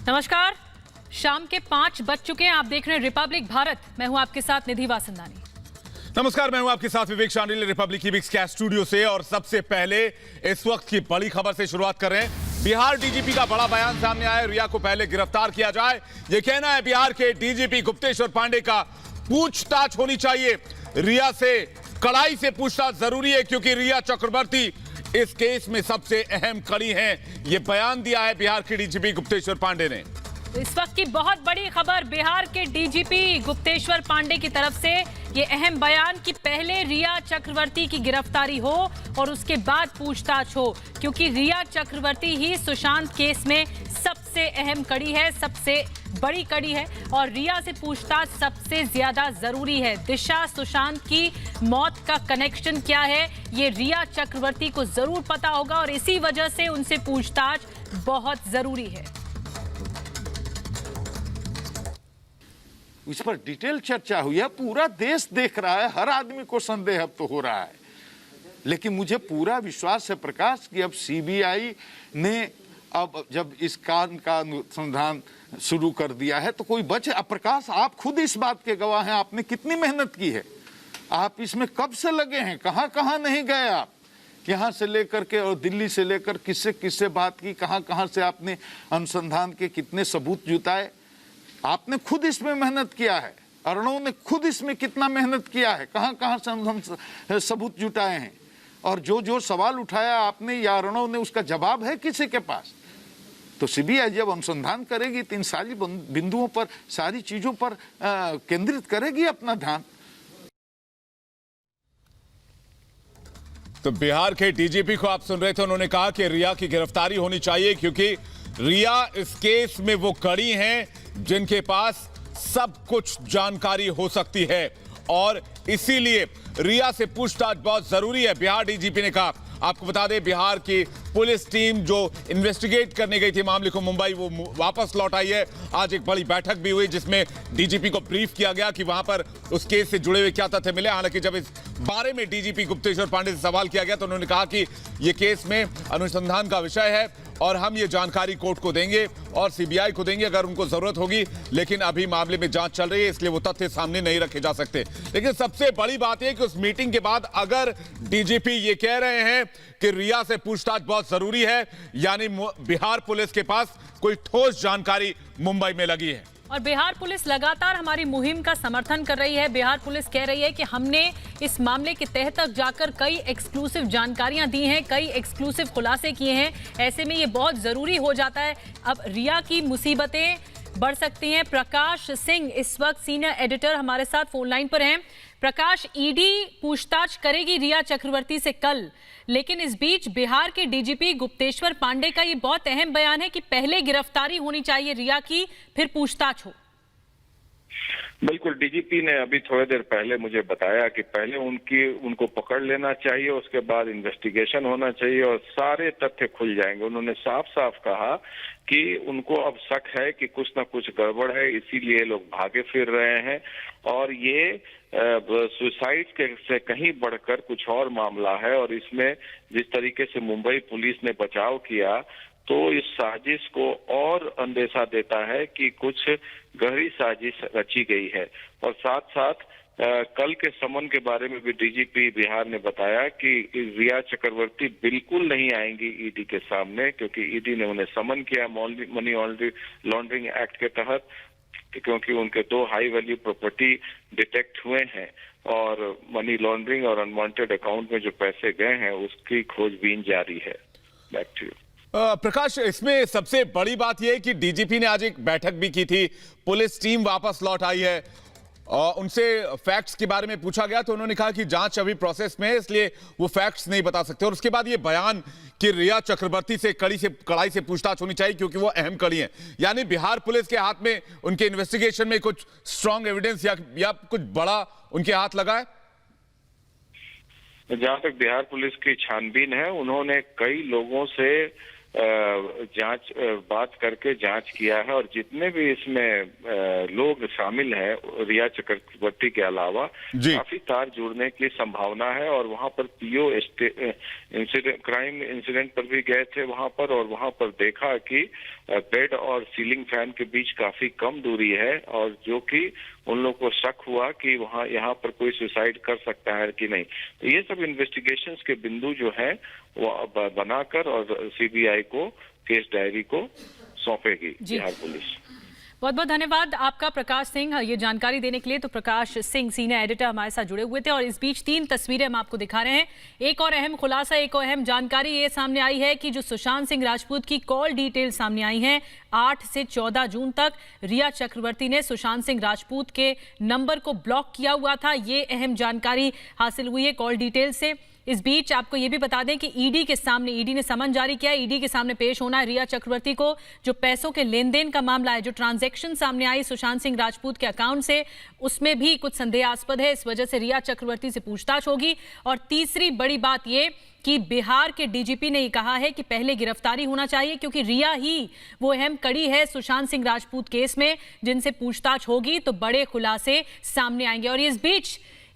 नमस्कार। शाम के 5 बज चुके हैं। आप देख रहे हैं रिपब्लिक भारत। मैं हूं आपके साथ निधि वासंदानी। नमस्कार, मैं हूं आपके साथ विवेक शांडिल्य रिपब्लिक की बिग स्काई स्टूडियो से। और सबसे पहले इस वक्त की बड़ी खबर से शुरुआत कर रहे हैं। बिहार डीजीपी का बड़ा बयान सामने आया। रिया को पहले गिरफ्तार किया जाए, यह कहना है बिहार के डीजीपी गुप्तेश्वर पांडे का। पूछताछ होनी चाहिए, रिया से कड़ाई से पूछताछ जरूरी है, क्योंकि रिया चक्रवर्ती इस केस में सबसे अहम कड़ी है। यह बयान दिया है बिहार के डीजीपी गुप्तेश्वर पांडे ने। इस वक्त की बहुत बड़ी खबर बिहार के डीजीपी गुप्तेश्वर पांडे की तरफ से ये अहम बयान कि पहले रिया चक्रवर्ती की गिरफ्तारी हो और उसके बाद पूछताछ हो, क्योंकि रिया चक्रवर्ती ही सुशांत केस में सबसे अहम कड़ी है, सबसे बड़ी कड़ी है और रिया से पूछताछ सबसे ज्यादा जरूरी है। दिशा सुशांत की मौत का कनेक्शन क्या है, ये रिया चक्रवर्ती को जरूर पता होगा और इसी वजह से उनसे पूछताछ बहुत जरूरी है। इस पर डिटेल चर्चा हुई है, पूरा देश देख रहा है, हर आदमी को संदेह अब तो हो रहा है। लेकिन मुझे पूरा विश्वास है प्रकाश कि अब सीबीआई ने अब जब इस कांड का अनुसंधान शुरू कर दिया है तो कोई बचे। अब प्रकाश, आप खुद इस बात के गवाह हैं, आपने कितनी मेहनत की है, आप इसमें कब से लगे हैं, कहां कहां नहीं गए आप, यहाँ से लेकर के और दिल्ली से लेकर किससे किससे बात की, कहां कहां से आपने अनुसंधान के कितने सबूत जुटाए। आपने खुद इसमें मेहनत किया है, अर्णव ने खुद इसमें कितना मेहनत किया है, कहां कहां से हम सबूत जुटाए हैं और जो जो सवाल उठाया आपने या अर्णव ने, उसका जवाब है किसी के पास। तो सीबीआई जब अनुसंधान करेगी तो इन सारी बिंदुओं पर, सारी चीजों पर केंद्रित करेगी अपना ध्यान। तो बिहार के डीजीपी को आप सुन रहे थे, उन्होंने कहा कि रिया की गिरफ्तारी होनी चाहिए, क्योंकि रिया इस केस में वो कड़ी हैं जिनके पास सब कुछ जानकारी हो सकती है और इसीलिए रिया से पूछताछ बहुत जरूरी है, बिहार डीजीपी ने कहा। आपको बता दें, बिहार की पुलिस टीम जो इन्वेस्टिगेट करने गई थी मामले को मुंबई, वो वापस लौट आई है। आज एक बड़ी बैठक भी हुई जिसमें डीजीपी को ब्रीफ किया गया कि वहां पर उस केस से जुड़े हुए क्या तथ्य मिले। हालांकि जब इस बारे में डीजीपी गुप्तेश्वर पांडे से सवाल किया गया तो उन्होंने कहा कि यह केस में अनुसंधान का विषय है और हम ये जानकारी कोर्ट को देंगे और सीबीआई को देंगे अगर उनको जरूरत होगी, लेकिन अभी मामले में जांच चल रही है, इसलिए वो तथ्य सामने नहीं रखे जा सकते। लेकिन सबसे बड़ी बात यह कि उस मीटिंग के बाद अगर डीजीपी ये कह रहे हैं कि रिया से पूछताछ बहुत जरूरी है, यानी बिहार पुलिस के पास कोई ठोस जानकारी मुंबई में लगी है। और बिहार पुलिस लगातार हमारी मुहिम का समर्थन कर रही है। बिहार पुलिस कह रही है कि हमने इस मामले के तह तक जाकर कई एक्सक्लूसिव जानकारियां दी हैं, कई एक्सक्लूसिव खुलासे किए हैं। ऐसे में ये बहुत जरूरी हो जाता है। अब रिया की मुसीबतें बढ़ सकती हैं। प्रकाश सिंह इस वक्त सीनियर एडिटर हमारे साथ फोन लाइन पर हैं। प्रकाश, ईडी पूछताछ करेगी रिया चक्रवर्ती से कल, लेकिन इस बीच बिहार के डीजीपी गुप्तेश्वर पांडे का ये बहुत अहम बयान है कि पहले गिरफ्तारी होनी चाहिए रिया की, फिर पूछताछ हो। बिल्कुल, डीजीपी ने अभी थोड़ी देर पहले मुझे बताया कि पहले उनको पकड़ लेना चाहिए, उसके बाद इन्वेस्टिगेशन होना चाहिए और सारे तथ्य खुल जाएंगे। उन्होंने साफ साफ कहा कि उनको अब शक है कि कुछ ना कुछ गड़बड़ है, इसीलिए लोग भागे फिर रहे हैं और ये सुसाइड से कहीं बढ़कर कुछ और मामला है। और इसमें जिस तरीके से मुंबई पुलिस ने बचाव किया तो इस साजिश को और अंदेशा देता है कि कुछ गहरी साजिश रची गई है। और साथ साथ कल के समन के बारे में भी डीजीपी बिहार ने बताया कि रिया चक्रवर्ती बिल्कुल नहीं आएंगी ईडी के सामने, क्योंकि ईडी ने उन्हें समन किया मनी लॉन्ड्रिंग एक्ट के तहत, क्योंकि उनके 2 हाई वैल्यू प्रॉपर्टी डिटेक्ट हुए हैं और मनी लॉन्ड्रिंग और अनवांटेड अकाउंट में जो पैसे गए हैं उसकी खोजबीन जारी है। बैक टू यू प्रकाश, इसमें सबसे बड़ी बात यह है कि डीजीपी ने आज एक बैठक भी की थी, पुलिस टीम वापस लौट आई है और उनसे फैक्ट्स के बारे में पूछा गया तो उन्होंने कहा कि जांच अभी प्रोसेस में है, इसलिए वो फैक्ट्स नहीं बता सकते। और उसके बाद ये बयान कि रिया चक्रवर्ती से कड़ाई से पूछताछ होनी चाहिए क्योंकि वो अहम कड़ी है, यानी बिहार पुलिस के हाथ में उनके इन्वेस्टिगेशन में कुछ स्ट्रांग एविडेंस या कुछ बड़ा उनके हाथ लगा है। जहां तक बिहार पुलिस की छानबीन है, उन्होंने कई लोगों से बात करके जांच किया है और जितने भी इसमें लोग शामिल हैं रिया चक्रवर्ती के अलावा काफी तार जुड़ने की संभावना है। और वहां पर पीओ क्राइम इंसिडेंट पर भी गए थे वहां पर, और वहां पर देखा कि बेड और सीलिंग फैन के बीच काफी कम दूरी है, और जो कि उन लोगों को शक हुआ कि वहां यहाँ पर कोई सुसाइड कर सकता है कि नहीं। तो ये सब इन्वेस्टिगेशंस के बिंदु जो है वो अब बनाकर और सीबीआई को केस डायरी को सौंपेगी बिहार पुलिस। बहुत बहुत धन्यवाद आपका प्रकाश सिंह, ये जानकारी देने के लिए। तो प्रकाश सिंह सीनियर एडिटर हमारे साथ जुड़े हुए थे, और इस बीच 3 तस्वीरें हम आपको दिखा रहे हैं। एक और अहम खुलासा, एक और अहम जानकारी ये सामने आई है कि जो सुशांत सिंह राजपूत की कॉल डिटेल सामने आई हैं, 8 से 14 जून तक रिया चक्रवर्ती ने सुशांत सिंह राजपूत के नंबर को ब्लॉक किया हुआ था। ये अहम जानकारी हासिल हुई है कॉल डिटेल से। इस बीच आपको ये भी बता दें कि ईडी के सामने, ईडी ने समन जारी किया, ईडी के सामने पेश होना है रिया चक्रवर्ती को। जो पैसों के लेन देन का मामला है, जो ट्रांजैक्शन सामने आई सुशांत सिंह राजपूत के अकाउंट से, उसमें भी कुछ संदेहास्पद है। इस वजह से रिया चक्रवर्ती से पूछताछ होगी। और तीसरी बड़ी बात ये कि बिहार के डीजीपी ने कहा है कि पहले गिरफ्तारी होना चाहिए, क्योंकि रिया ही वो अहम कड़ी है सुशांत सिंह राजपूत केस में, जिनसे पूछताछ होगी तो बड़े खुलासे सामने आएंगे। और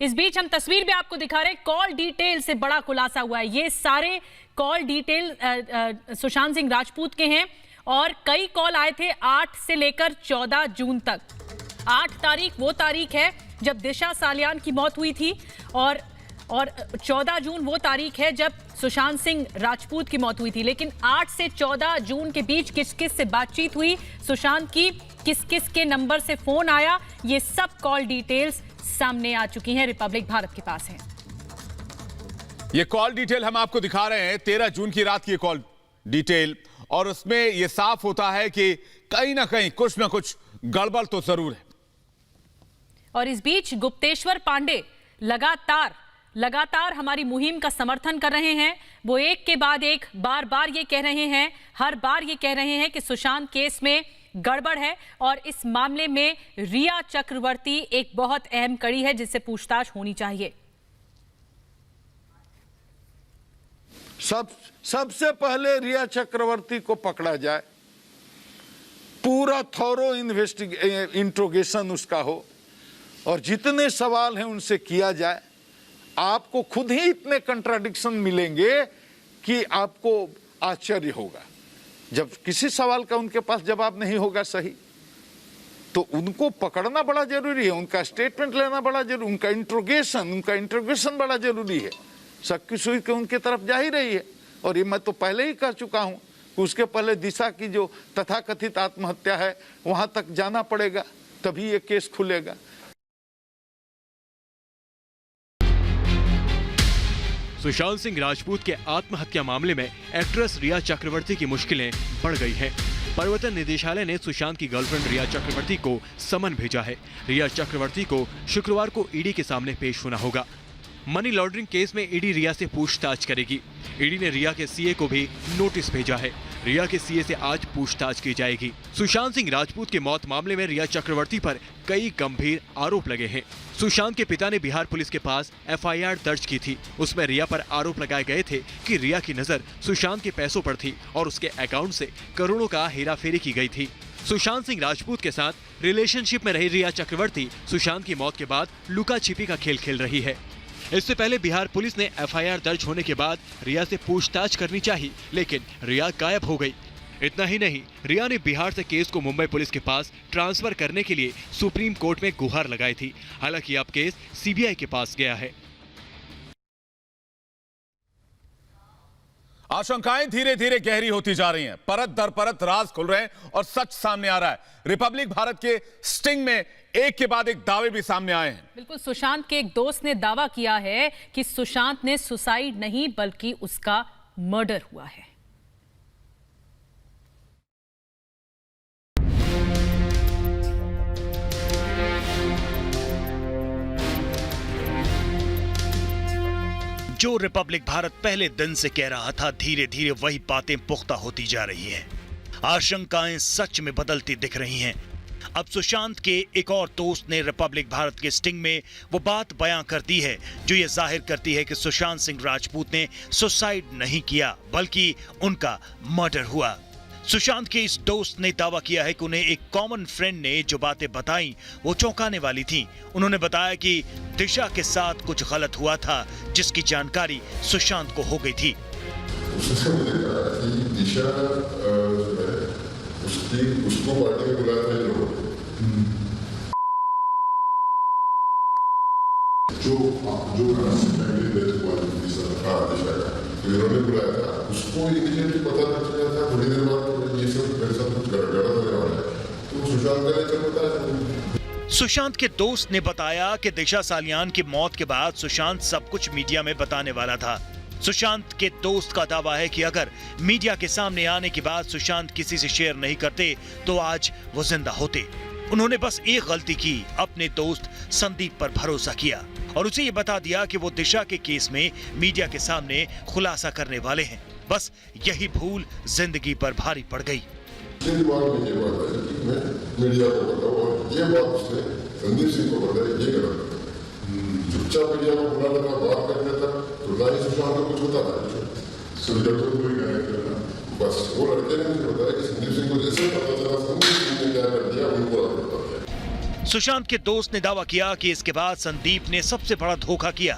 इस बीच हम तस्वीर भी आपको दिखा रहे हैं, कॉल डिटेल से बड़ा खुलासा हुआ है। ये सारे कॉल डिटेल सुशांत सिंह राजपूत के हैं, और कई कॉल आए थे 8 से लेकर 14 जून तक। 8 तारीख वो तारीख है जब दिशा सालियान की मौत हुई थी, और 14 जून वो तारीख है जब सुशांत सिंह राजपूत की मौत हुई थी। लेकिन 8 से 14 जून के बीच किस किस से बातचीत हुई, सुशांत की किस किस के नंबर से फोन आया, ये सब कॉल डिटेल्स सामने आ चुकी हैं, रिपब्लिक भारत के पास है। ये कॉल डिटेल हम आपको दिखा रहे हैं, 13 जून की रात की कॉल डिटेल, और उसमें यह साफ होता है कि कहीं ना कहीं कुछ ना कुछ गड़बड़ तो जरूर है। और इस बीच गुप्तेश्वर पांडे लगातार हमारी मुहिम का समर्थन कर रहे हैं। वो एक के बाद एक बार ये कह रहे हैं, हर बार ये कह रहे हैं कि सुशांत केस में गड़बड़ है, और इस मामले में रिया चक्रवर्ती एक बहुत अहम कड़ी है जिससे पूछताछ होनी चाहिए। सबसे पहले रिया चक्रवर्ती को पकड़ा जाए, पूरा थॉरो इंट्रोगेशन उसका हो, और जितने सवाल हैं उनसे किया जाए। आपको खुद ही इतने कंट्राडिक्शन मिलेंगे कि आपको आश्चर्य होगा। जब किसी सवाल का उनके पास जवाब नहीं होगा सही, तो उनको पकड़ना बड़ा जरूरी है, उनका स्टेटमेंट लेना बड़ा जरूरी, उनका इंट्रोगेशन बड़ा जरूरी है। शक की सुई के उनके तरफ जा ही रही है, और ये मैं तो पहले ही कह चुका हूं कि उसके पहले दिशा की जो तथाकथित आत्महत्या है वहां तक जाना पड़ेगा, तभी ये केस खुलेगा। सुशांत सिंह राजपूत के आत्महत्या मामले में एक्ट्रेस रिया चक्रवर्ती की मुश्किलें बढ़ गई हैं। प्रवर्तन निदेशालय ने सुशांत की गर्लफ्रेंड रिया चक्रवर्ती को समन भेजा है। रिया चक्रवर्ती को शुक्रवार को ईडी के सामने पेश होना होगा। मनी लॉन्ड्रिंग केस में ईडी रिया से पूछताछ करेगी। ईडी ने रिया के सीए को भी नोटिस भेजा है। रिया के सीए से आज पूछताछ की जाएगी। सुशांत सिंह राजपूत की मौत मामले में रिया चक्रवर्ती पर कई गंभीर आरोप लगे हैं। सुशांत के पिता ने बिहार पुलिस के पास एफआईआर दर्ज की थी। उसमें रिया पर आरोप लगाए गए थे कि रिया की नजर सुशांत के पैसों पर थी और उसके अकाउंट से करोड़ों का हेराफेरी की गई थी। सुशांत सिंह राजपूत के साथ रिलेशनशिप में रही रिया चक्रवर्ती सुशांत की मौत के बाद लुका छिपी का खेल खेल रही है। इससे पहले बिहार पुलिस ने एफआईआर दर्ज होने के बाद रिया से पूछताछ करनी चाहिए, लेकिन रिया गायब हो गई। इतना ही नहीं, रिया ने बिहार से केस को मुंबई पुलिस के पास ट्रांसफर करने के लिए सुप्रीम कोर्ट में गुहार लगाई थी। हालांकि अब केस सीबीआई के पास गया है। आशंकाएं धीरे धीरे गहरी होती जा रही हैं, परत दर परत राज खुल रहे हैं और सच सामने आ रहा है। रिपब्लिक भारत के स्टिंग में एक के बाद एक दावे भी सामने आए हैं। बिल्कुल, सुशांत के एक दोस्त ने दावा किया है कि सुशांत ने सुसाइड नहीं बल्कि उसका मर्डर हुआ है। जो रिपब्लिक भारत पहले दिन से कह रहा था, धीरे धीरे वही बातें पुख्ता होती जा रही है। आशंकाएं सच में बदलती दिख रही हैं। अब सुशांत के एक और दोस्त ने रिपब्लिक भारत के स्टिंग में वो बात बयां कर दी है जो ये जाहिर करती है कि सुशांत सिंह राजपूत ने सुसाइड नहीं किया बल्कि उनका मर्डर हुआ। सुशांत के इस दोस्त ने दावा किया है कि उन्हें एक कॉमन फ्रेंड ने जो बातें बताई वो चौंकाने वाली थी। उन्होंने बताया कि दिशा के साथ कुछ गलत हुआ था जिसकी जानकारी सुशांत को हो गई थी। कि उसको पार्टी में बुलाया था इन लोगों ने। जो फैमिली डेथ हुआ तो इन्होंने बुलाया था, उसको इमीडिएटली पता नहीं चला था थोड़ी देर बाद ये सब मेरे साथ कुछ गड़बड़ होने वाला है, तो सुशांत का लेकर बताया। सुशांत के दोस्त ने बताया कि दिशा सालियान की मौत के बाद सुशांत सब कुछ मीडिया में बताने वाला था। सुशांत के दोस्त का दावा है कि अगर मीडिया के सामने आने के बाद सुशांत किसी से शेयर नहीं करते तो आज वो जिंदा होते। उन्होंने बस एक गलती की, अपने दोस्त संदीप पर भरोसा किया और उसे ये बता दिया कि वो दिशा के केस में मीडिया के सामने खुलासा करने वाले हैं। बस यही भूल जिंदगी पर भारी पड़ गई। दिमाग में ये बात है कि मैं मीडिया को बताऊं और ये बात उसने संदीप सिंह को बताई, ये गलत है। चुपचाप मीडिया को बुला लेता, बात कर लेता तो ना ही सुशांत को कुछ होता था। सुशांत को कोई गायब करना, बस वो लड़के ने मुझे बताया कि संदीप सिंह को जैसे पता चला संदीप सिंह ने क्या कर दिया उनको बता दिया। सुशांत के दोस्त ने दावा किया कि इसके बाद संदीप ने सबसे बड़ा धोखा किया।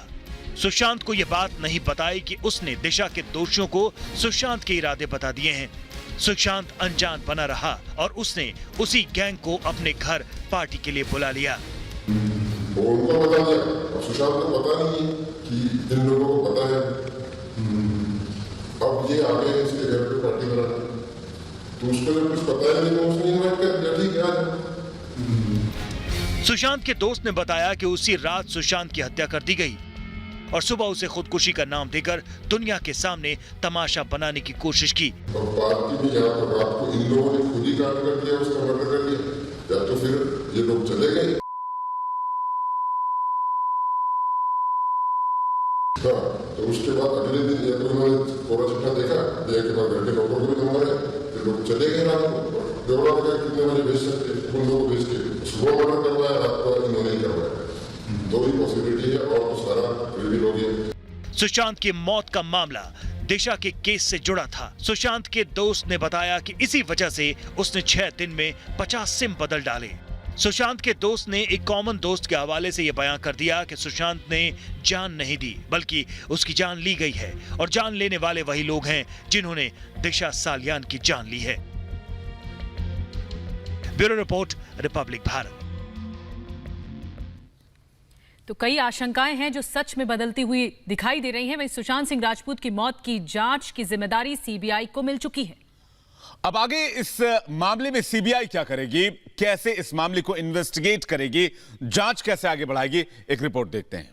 सुशांत को यह बात नहीं बताई कि उसने दिशा के दोषियों को सुशांत के इरादे बता दिए हैं। सुशांत अनजान बना रहा और उसने उसी गैंग को अपने घर पार्टी के लिए बुला लिया। वो उनको बता दिया, अब सुशांत को पता नहीं है कि जिन लोगों को पता है अब ये आ गए इसके घर पे पार्टी बनाने, तो उसको जब कुछ पता है नहीं तो उसने इन्वाइट कर दिया, ठीक है आज। सुशांत के दोस्त ने बताया कि उसी रात सुशांत की हत्या कर दी गई और सुबह उसे खुदकुशी का नाम देकर दुनिया के सामने तमाशा बनाने की कोशिश की। और पार्टी में यहाँ पर रात को इन लोगों ने खुद ही कांड कर दिया, उसका मर्डर कर दिया, या तो फिर ये लोग चले गए। हाँ, तो उसके बाद अगले दिन या तो उन्होंने कोरा चिट्ठा देखा, देखने के बाद घर के लोगों को भी नंबर है, फिर लोग चले गए रात को, देवड़ा लगा कितने बजे भेज सकते, उन लोगों को भेज के सुबह मर्डर करवाया, रात को इन्होंने ही करवाया। दो ही पॉसिबिलिटी है और तो सारा रिवील हो गया। सुशांत की मौत का मामला दिशा के केस से जुड़ा था। सुशांत के दोस्त ने बताया कि इसी वजह से उसने 6 दिन में 50 सिम बदल डाले। सुशांत के दोस्त ने एक कॉमन दोस्त के हवाले से यह बयान कर दिया कि सुशांत ने जान नहीं दी बल्कि उसकी जान ली गई है और जान लेने वाले वही लोग हैं जिन्होंने दिशा सालियान की जान ली है। Bureau report, Republic Bharat. तो कई आशंकाएं हैं जो सच में बदलती हुई दिखाई दे रही हैं। वहीं सुशांत सिंह राजपूत की मौत की जांच की जिम्मेदारी सीबीआई को मिल चुकी है। अब आगे इस मामले में सीबीआई क्या करेगी, कैसे इस मामले को इन्वेस्टिगेट करेगी, जांच कैसे आगे बढ़ाएगी, एक रिपोर्ट देखते हैं।